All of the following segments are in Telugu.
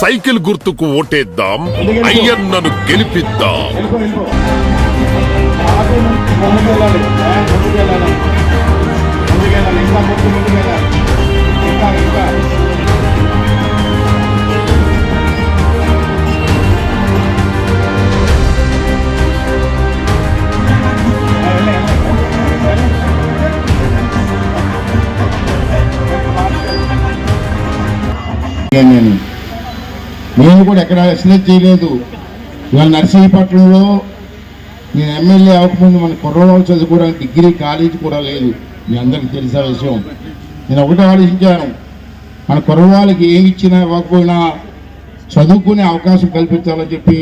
సైకిల్ గుర్తుకు ఓటేద్దాం, అయ్యన్నను గెలిపిద్దాం. నేను కూడా ఎక్కడ ఎక్సలెక్ట్ చేయలేదు. ఇవాళ నర్సీపట్నంలో నేను ఎమ్మెల్యే అవ్వకముందు మన కుర్రవాళ్ళు చదువుకోవడానికి డిగ్రీ కాలేజీ కూడా లేదు. మీ అందరికీ తెలిసిన విషయం. నేను ఒకటే ఆలోచించాను, మన కుర్రవాళ్ళకి ఏమి ఇచ్చినా ఇవ్వకపోయినా చదువుకునే అవకాశం కల్పించాలని చెప్పి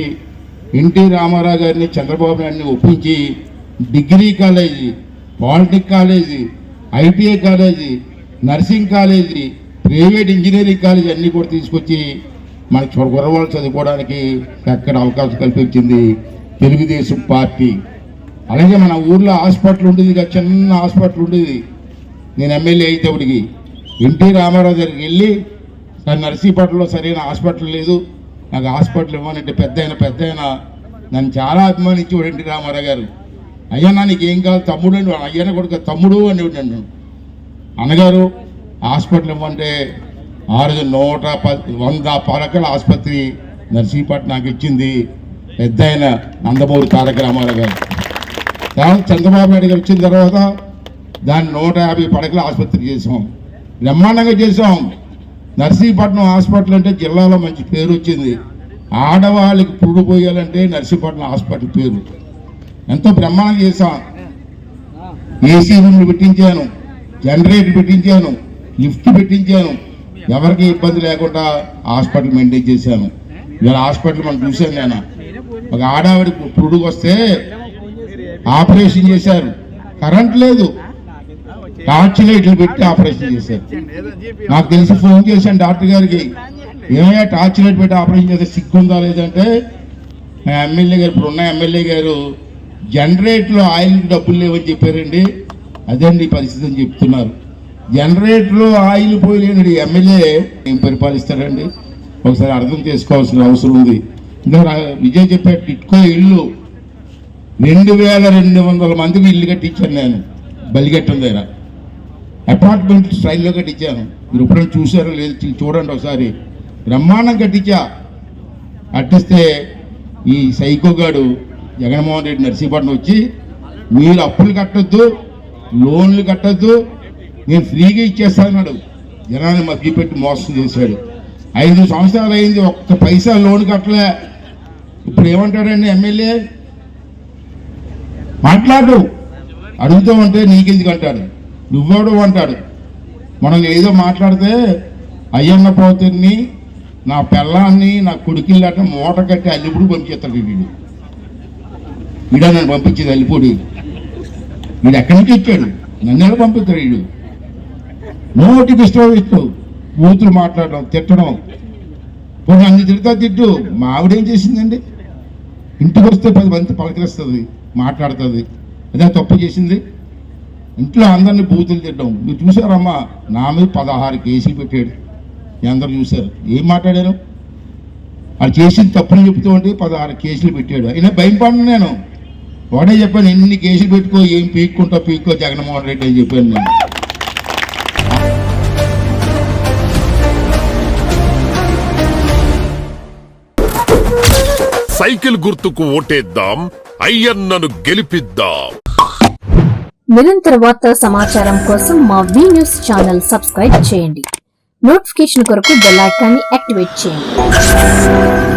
ఎన్టీ రామారావు గారిని, చంద్రబాబు నాయుడిని ఒప్పించి degree college, polytechnic college, ITI college, nursing college, private engineering college అన్నీ కూడా తీసుకొచ్చి మన కుర్రవాళ్ళు చదువుకోవడానికి ఎక్కడ అవకాశం కల్పించింది తెలుగుదేశం పార్టీ. అలాగే మన ఊర్లో హాస్పిటల్ ఉండేది, చిన్న హాస్పిటల్ ఉండేది. నేను ఎమ్మెల్యే అయితేప్పటికి ఎన్టీ రామారావు దగ్గరికి వెళ్ళి, సార్ నర్సీపట్నంలో సరైన హాస్పిటల్ లేదు, నాకు హాస్పిటల్ ఇవ్వనంటే పెద్ద ఆయన నన్ను చాలా అభిమానించేవాడు ఎన్టీ రామారావు గారు. అయ్యా నీకు ఏం కావాలి తమ్ముడు అని, అయ్యన్న కొడుకు తమ్ముడు అని నన్ను అన్నగారు హాస్పిటల్ ఇవ్వమంటే 100 పడకల ఆసుపత్రి నర్సీపట్నం నాకు ఇచ్చింది పెద్ద ఆయన నందమూరి తారక రామారావు గారు. తర్వాత చంద్రబాబు నాయుడు గారు వచ్చిన తర్వాత దాన్ని 150 పడకల ఆసుపత్రి చేసాం, బ్రహ్మాండంగా చేసాం. నర్సీపట్నం హాస్పిటల్ అంటే జిల్లాలో మంచి పేరు వచ్చింది. ఆడవాళ్ళకి పురుడు పోయాలంటే నర్సీపట్నం హాస్పిటల్ పేరు. ఎంతో బ్రహ్మాండంగా చేసాం. ఏసీ రూమ్లు పెట్టించాను, జనరేటర్ పెట్టించాను, లిఫ్ట్ పెట్టించాను, ఎవరికి ఇబ్బంది లేకుండా హాస్పిటల్ మెయింటైన్ చేశాను. ఇవాళ హాస్పిటల్ మనం చూశాను. నేను ఒక ఆడవాడికి పురుడుకు వస్తే ఆపరేషన్ చేశారు, కరెంట్ లేదు, టార్చ్ లైట్లు పెట్టి ఆపరేషన్ చేశారు. నాకు తెలిసి ఫోన్ చేశాను డాక్టర్ గారికి, ఏమయ్యా టార్చ్ లైట్ పెట్టి ఆపరేషన్ చేస్తే సిగ్గుందా లేదంటే, ఎమ్మెల్యే గారు ఇప్పుడున్న ఎమ్మెల్యే గారు జనరేటర్లో ఆయిల్కి డబ్బులు లేవని చెప్పారండి. అదండి పరిస్థితి అని చెప్తున్నారు. జనరేటర్లో ఆయిల్ పోయలేని ఎమ్మెల్యే ఏం పరిపాలిస్తారండి? ఒకసారి అర్థం చేసుకోవాల్సిన అవసరం ఉంది. ఇంకా విజయ్ చెప్పే టిట్కో ఇల్లు 2200 మందికి ఇల్లు కట్టించాను నేను బలిగట్టం దగ్గర. అపార్ట్మెంట్ స్టైల్లో కట్టించాను. మీరు ఎప్పుడైనా చూసారో లేదు చూడండి ఒకసారి. బ్రహ్మాండం కట్టించా. కట్టిస్తే ఈ సైకోగాడు జగన్మోహన్ రెడ్డి నర్సీపట్నం వచ్చి, మీరు అప్పులు కట్టొద్దు, లోన్లు కట్టొద్దు, నేను ఫ్రీగా ఇచ్చేస్తాను జనాన్ని మభ్యపెట్టి మోసం చేశాడు. 5 సంవత్సరాలు అయింది, ఒక్క పైసా లోన్ కట్టలే. ఇప్పుడు ఏమంటాడండి ఎమ్మెల్యే? మాట్లాడు, అడుగుతూ ఉంటే నీకెందుకు అంటాడు, నువ్వెవడు అంటాడు. మనం ఏదో మాట్లాడితే అయ్యన్న పోతుని, నా పిల్లాన్ని, నా కొడుకుల్లాట మూట కట్టి అల్లిపూడి పంపించేస్తాడు. వీడా నన్ను పంపించేది అల్లిపూడి. వీడు ఎక్కడి నుంచి వచ్చాడు? నన్ను ఎలా పంపిస్తాడు వీడు? నోటికి ఇష్టం కూతురు మాట్లాడడం, తిట్టడం. పోనీ అన్ని తిట్టు. మా ఆవిడేం చేసిందండి? ఇంటికి వస్తే 10 మంది పలకరిస్తుంది, మాట్లాడుతుంది. అదే తప్పు చేసింది. ఇంట్లో అందరినీ బూతులు తిట్టడం. మీరు చూసారమ్మా, నా మీద 16 కేసులు పెట్టాడు. మీ అందరూ చూశారు. ఏం మాట్లాడాను? అది చేసింది తప్పుని చెప్తూ ఉంటే 16 కేసులు పెట్టాడు. అయినా భయం పడిన నేను ఒకటే చెప్పాను, ఎన్ని కేసులు పెట్టుకో, ఏం పీక్కో జగన్మోహన్ రెడ్డి అని చెప్పాను నేను. సైకిల్ గుర్తుకు ఓటేద్దాం, అయ్యన్నను గెలిపిద్దాం. నిరంతర వార్తా సమాచారం కోసం మా వి న్యూస్ ఛానల్ సబ్స్క్రైబ్ చేయండి. నోటిఫికేషన్ కొరకు బెల్ ఐకాన్ని యాక్టివేట్ చేయండి.